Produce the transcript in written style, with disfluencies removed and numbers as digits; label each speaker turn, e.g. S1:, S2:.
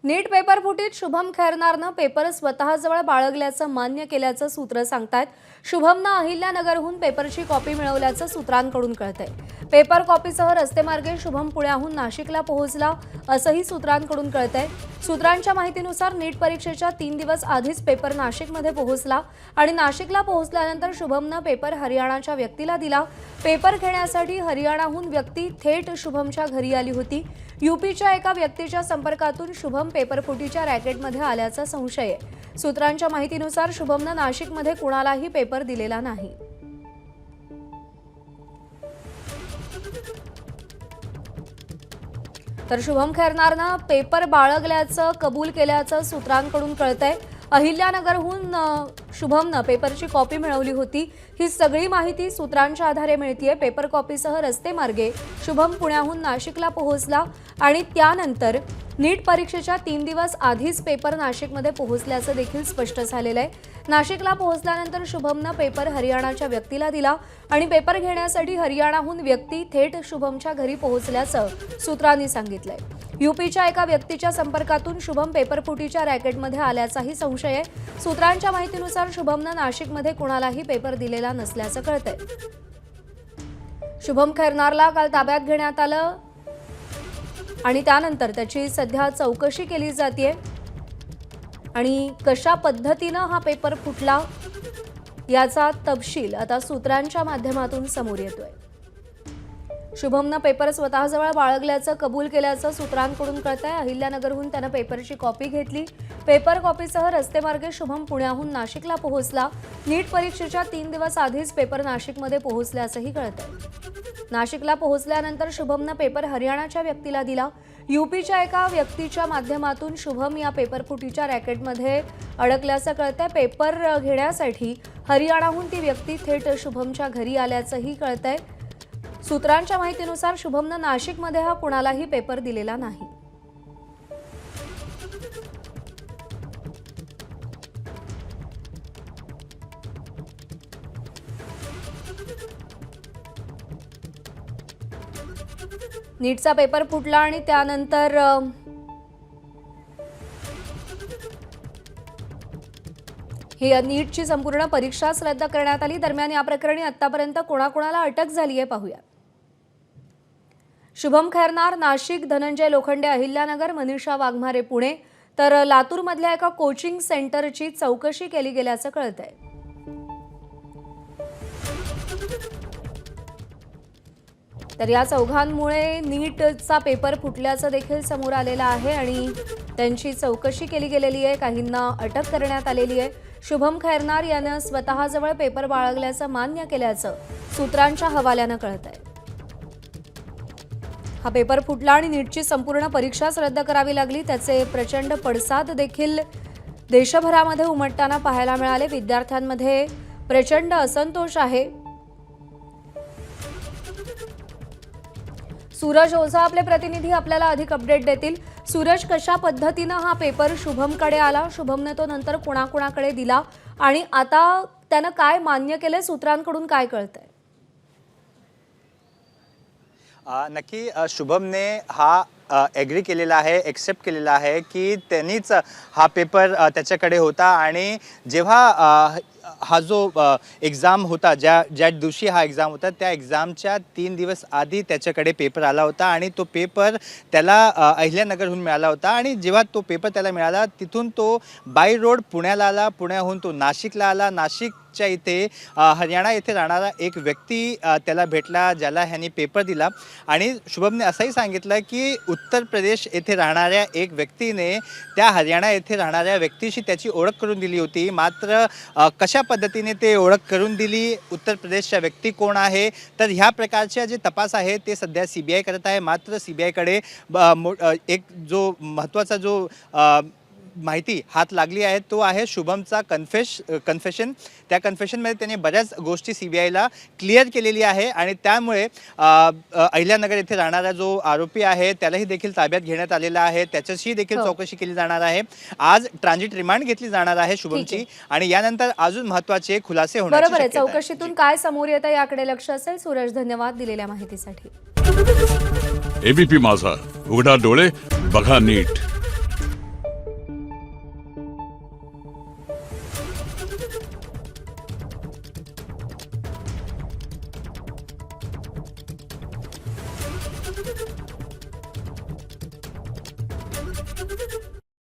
S1: नीट paper फुटीत Shubham खैरनारनं paper स्वतःजवळ बाळगल्याचं मान्य केल्याचं सूत्र सांगतायत। शुभमनं अहिल्यानगरहून पेपरची कॉपी मिळवल्याचं सूत्रांकडून कळतंय। पेपर कॉपीसह रस्तेमार्गे शुभम पुण्याहून नाशिकला पोहोचला असंही सूत्रांकडून कळतंय। सूत्रांच्या माहितीनुसार नीट परीक्षेच्या 3 दिवस आधीच पेपर नाशिकमध्ये पोहोचला आणि नाशिकला पोहोचल्यानंतर शुभमनं पेपर हरियाणाच्या व्यक्तीला दिला। पेपर घेण्यासाठी हरियाणाहून व्यक्ती थेट शुभमच्या घरी आली होती। यूपीच्या एका व्यक्तीच्या संपर्कातून शुभम पेपरफुटीच्या रॅकेटमध्ये आल्याचा संशय आहे। सूत्रांच्या माहितीनुसार शुभमनं नाशिकमध्ये कुणालाही पेपर दिलेला नाही। तर शुभम खैरनारनं पेपर बाळगल्याचं कबूल केल्याचं सूत्रांकडून कळतंय। अहिल्यानगरहून शुभमनं पेपरची कॉपी मिळवली होती। ही सगळी माहिती सूत्रांच्या आधारे मिळतीये। पेपर कॉपीसह रस्तेमार्गे शुभम पुण्याहून नाशिकला पोहोचला आणि त्यानंतर नीट परीक्षेच्या 3 दिवस आधीच पेपर नाशिकमध्ये पोहोचल्याचं देखील स्पष्ट झालेलं आहे। नाशिकला पोहोचल्यानंतर शुभमनं पेपर हरियाणाच्या व्यक्तीला दिला आणि पेपर घेण्यासाठी हरियाणाहून व्यक्ती थेट शुभमच्या घरी पोहोचल्याचं सूत्रांनी सांगितलंय। यूपीच्या एका व्यक्तीच्या संपर्कातून शुभम पेपरफुटीच्या रॅकेटमध्ये आल्याचाही संशय आहे। सूत्रांच्या माहितीनुसार शुभमनं नाशिकमध्ये कुणालाही पेपर दिलेला नसल्याचं कळतंय। शुभम खैरनारला काल ताब्यात घेण्यात आलं आणि त्यानंतर त्याची सध्या चौकशी केली जातेय आणि कशा पद्धतीनं हा पेपर फुटला याचा तपशील आता सूत्रांच्या माध्यमातून समोर येतोय। शुभमनं पेपर स्वतःजवळ बाळगल्याचं कबूल केल्याचं सूत्रांकडून कळतंय। अहिल्यानगरहून त्यानं पेपरची कॉपी घेतली। पेपर कॉपीसह रस्तेमार्गे शुभम पुण्याहून नाशिकला पोहोचला। नीट परीक्षेच्या 3 दिवस आधीच पेपर नाशिकमध्ये पोहोचल्याचंही कळतंय। नाशिकला पोहोचल्यानंतर शुभमनं पेपर हरियाणाच्या व्यक्तीला दिला। यूपीच्या एका व्यक्तीच्या माध्यमातून शुभम या पेपरफुटीच्या रॅकेटमध्ये अडकल्याचं कळतंय। पेपर घेण्यासाठी हरियाणाहून ती व्यक्ती थेट शुभमच्या घरी आल्याचंही कळतंय। सूत्रांच्या माहितीनुसार शुभमनं नाशिकमध्ये हा कुणालाही पेपर दिलेला नाही। नीटचा पेपर फुटला आणि त्यानंतर ही नीटची संपूर्ण परीक्षाच रद्द करण्यात आली। दरम्यान या प्रकरणी आतापर्यंत कोणाकोणाला अटक झाली आहे पाहूया। शुभम खैरनार नाशिक, धनंजय लोखंडे अहिल्यानगर, मनीषा वाघमारे पुणे, तर लातूरमधल्या एका कोचिंग सेंटरची चौकशी केली गेल्याचं कळतंय। तर या चौघांमुळे नीटचा पेपर फुटल्याचं देखील समोर आलेलं आहे आणि त्यांची चौकशी केली गेलेली आहे। काहींना अटक करण्यात आलेली आहे। शुभम खैरनार यानं स्वतःजवळ पेपर बाळगल्याचं मान्य केल्याचं सूत्रांच्या हवाल्यानं कळतंय। हा पेपर फुटला आणि नीटची संपूर्ण परीक्षाच रद्द करावी लागली, त्याचे प्रचंड पडसाद देखील देशभरामध्ये उमटताना पाहायला मिळाले। विद्यार्थ्यांमध्ये प्रचंड असंतोष आहे। सूरज ओझा आपले प्रतिनिधी आपल्याला अधिक अपडेट देतील। सूरज, कशा पद्धतीनं हा पेपर शुभमकडे आला, शुभमने तो नंतर कुणाकुणाकडे दिला आणि आता त्यानं काय मान्य केले, सूत्रांकडून काय कळतंय?
S2: नक्की शुभमने हा ॲग्री केलेला आहे, एक्सेप्ट केलेला आहे की त्यांनीच हा पेपर त्याच्याकडे होता आणि जेव्हा हा जो एक्झाम होता, ज्या दिवशी हा एक्झाम होता त्या एक्झामच्या 3 दिवस आधी त्याच्याकडे पेपर आला होता आणि तो पेपर त्याला अहिल्यानगरहून मिळाला होता आणि जेव्हा तो पेपर त्याला मिळाला तिथून तो बाय रोड पुण्याला आला, पुण्याहून तो नाशिकला आला। नाशिकच्या इथे हरियाणा येथे राहणारा एक व्यक्ती त्याला भेटला ज्याला ह्यांनी पेपर दिला आणि शुभमने असंही सांगितलं की उत्तर प्रदेश येथे राहणाऱ्या एक व्यक्तीने त्या हरियाणा येथे राहणाऱ्या व्यक्तीशी त्याची ओळख करून दिली होती। मात्र कशा पद्धतीने ते ओळख करून दिली, उत्तर प्रदेशचा व्यक्ती कोण आहे, तर ह्या प्रकारचे जे तपास आहे ते सध्या CBI करत आहे। मात्र CBIकडे एक जो महत्त्वाचा जो माहिती हात लागली आहे तो आहे शुभमचा कन्फेशन। त्या कन्फेशनमध्ये त्याने बऱ्याच गोष्टी CBIला क्लिअर केलेली आहे आणि त्यामुळे अहिल्यानगर येथे राहणारा जो आरोपी आहे त्यालाही देखील ताब्यात घेण्यात आलेला आहे। त्याच्याशी देखील चौकशी केली जाणार आहे। आज ट्रान्झिट रिमांड घेतली जाणार आहे शुभमची आणि यानंतर अजून महत्त्वाचे खुलासे होण्याची
S1: शक्यता आहे।
S2: बरोबर आहे,
S1: चौकशीतून काय समोर येतं याकडे लक्ष असेल। सूरज, धन्यवाद दिलेल्या माहितीसाठी।
S3: ABP माझा, उघडा डोळे बघा नीट।